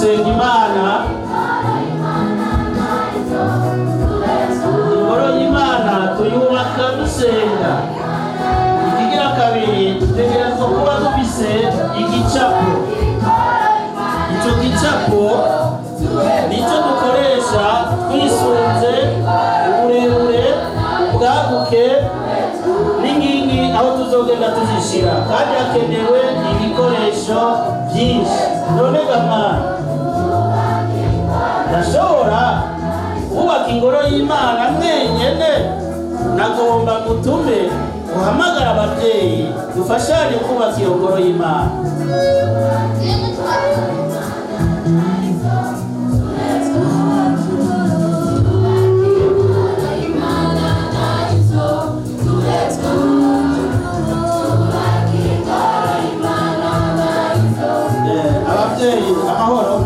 gusenga Imana. Ingoro y'Imana tuyubaka dusenga. Ikigira kabiri dutegerezwa kuba dufise igicapo. Ico gicapo nico dukoresha twisunze uburebure, bwaguke n'inkingi aho tuzogenda tuzishira, kandi hakenewe ibikoresho byinshi. None gamana ndashobora kubaka ingoro y'Imana mwenyene? Nagomba mutume uhamagara ababyeyi dufashanye kubaka iyo ngoro y'Imana. Amahoro,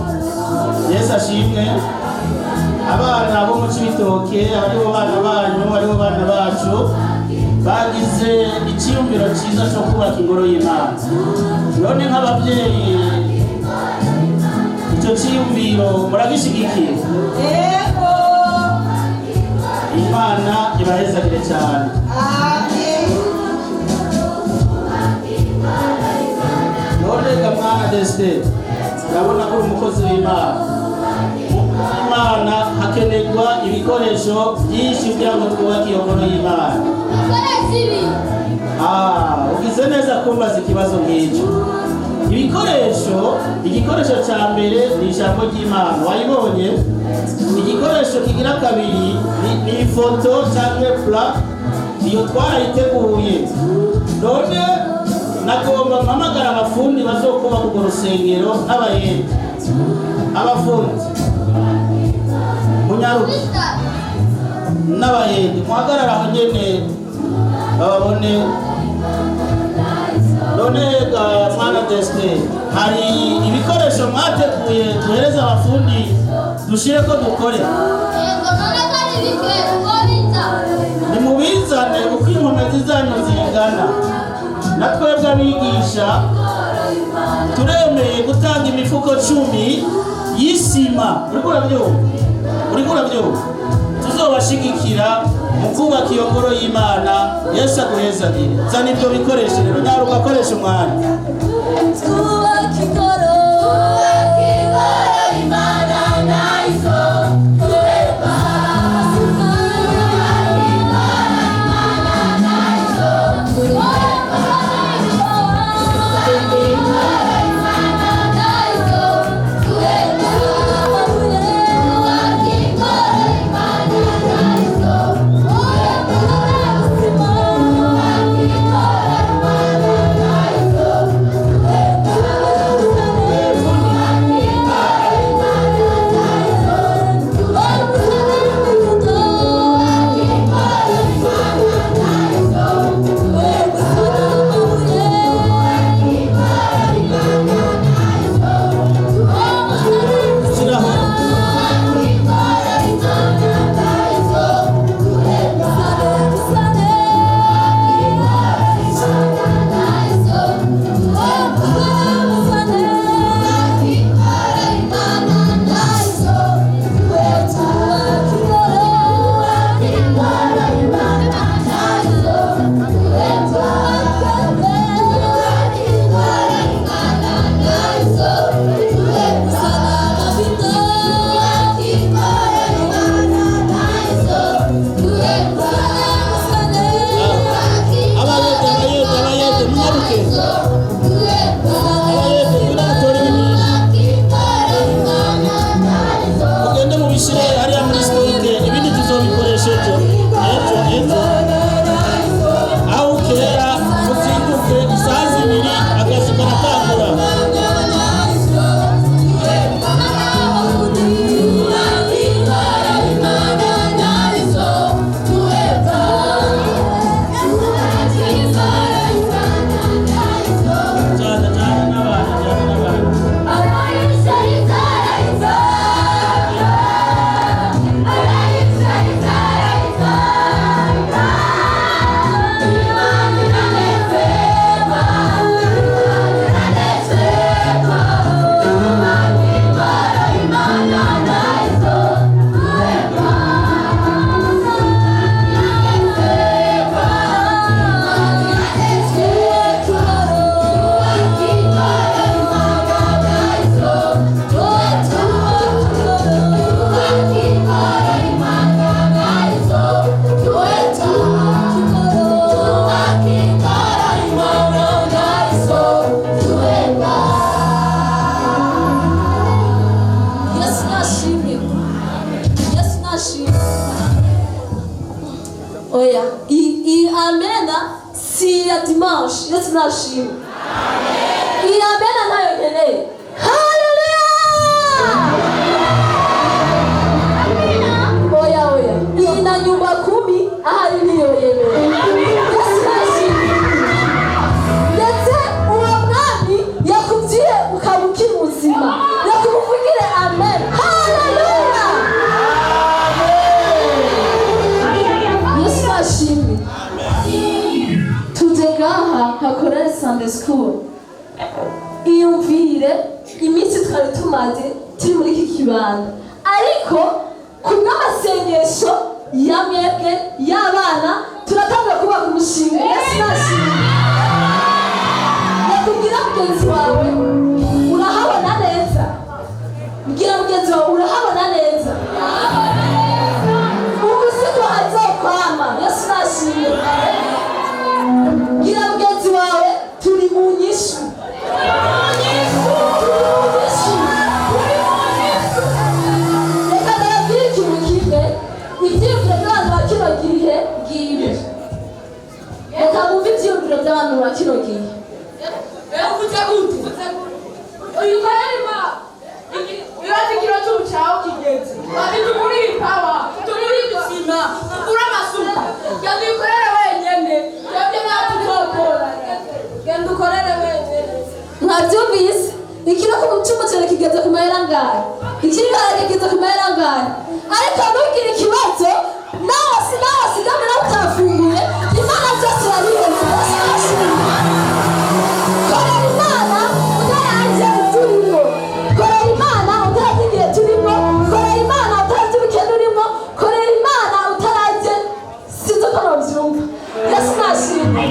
Yesu ashimwe. Abana bo mu Cibitoke, aribo bana banyu, aribo bana bacu, bagize icyiyumviro cyiza cyo kubaka ingoro y'Imana. None nk'ababyeyi icyo cyiyumviro muragishigikiye? Yego. Imana ibahezagire cyane. None gamwana Desde, urabona ko umukozi w'Imana. Imana hakenerwa ibikoresho byinshi kugira ngo twubake iyo ngoro y'Imana. Ugize neza kumbaza ikibazo nk'icyo. Igikoresho cya mbere ni ijambo ry'Imana. Wayibonye? Igikoresho kigira kabiri ni ifoto cyangwa pla, iyo twarayiteguye. None nagomba mpamagara abafundi bazokubaka urwo rusengero n'abayede. Abafundi munyaruke n'abayede muhagarara aho nyene babone. None mwana Desde, hari ibikoresho mwateguye duhereza abafundi dushire ko dukore? Nimubizane uko inkomezi zanyu zingana. Natwebwe abigisha turemeye gutanga imifuko 10 y'isima. Uriko urabyumva? Tuzobashigikira mu kubaka iyo ngoro y'Imana. Yesu aguhezagire. Zana ibyo bikoresho rero, nyaruka akoresha umwanya. Twubake ingoro y'Imana nayizo. Haleluya. Iyi amena si ya dimanche. Yesu nashimwe. Iyi amena nayo nkeneye. Haleluya. Oya. Iyi na nyumba 10 ahari niyo yewe. Yesu nashimwe. Ndetse uwo mwami yakubwiye ukaba ukiri muzima. Yakubwire amen. Haleluya. Yesu nashimwe. Tudegaha hakorera Sunday school. Iyumvire iminsi twari tumaze turi muri iki kibanda, ariko kubw'amasengesho ya mwebwe y'abana turatanga kubaka umushinga. Yesu nashimwe. Nakubwira mugenzi wawe urahabona neza. Mbwira mugenzi wawe urahabona neza. Ubusiko azokwama. Yesu nashimwe. Mbwira mugenzi wawe turi mu nyishu. Reka ndababwire ikintu kimwe, ibyiyumviro by'abantu ba kino gihe ngibi. Reka mwumve ibyiyumviro by'abantu ba kino gihe. Iwaje kiro cy'ubucaho kigeze abituguri ipawa turi bizima ukura amasuka genda ukorere wenyene yabye natutokora genda ukorere wenyene. Mwabyumvise? Ikiro cy'umuceri kigeze ku mahera angahe? Ikiribara kigeze ku mahera angahe? Ariko ntugire ikibazo nawe sigamira utafunguye Imana byose irabiheza. Yesu nashimwe. Korera Imana utaraje turimo. Korera Imana utaraje igihe turimo. Korera Imana utaraje ubukene urimo. Korera Imana utaraje sinzi ko nabyumva. Yesu nashimwe.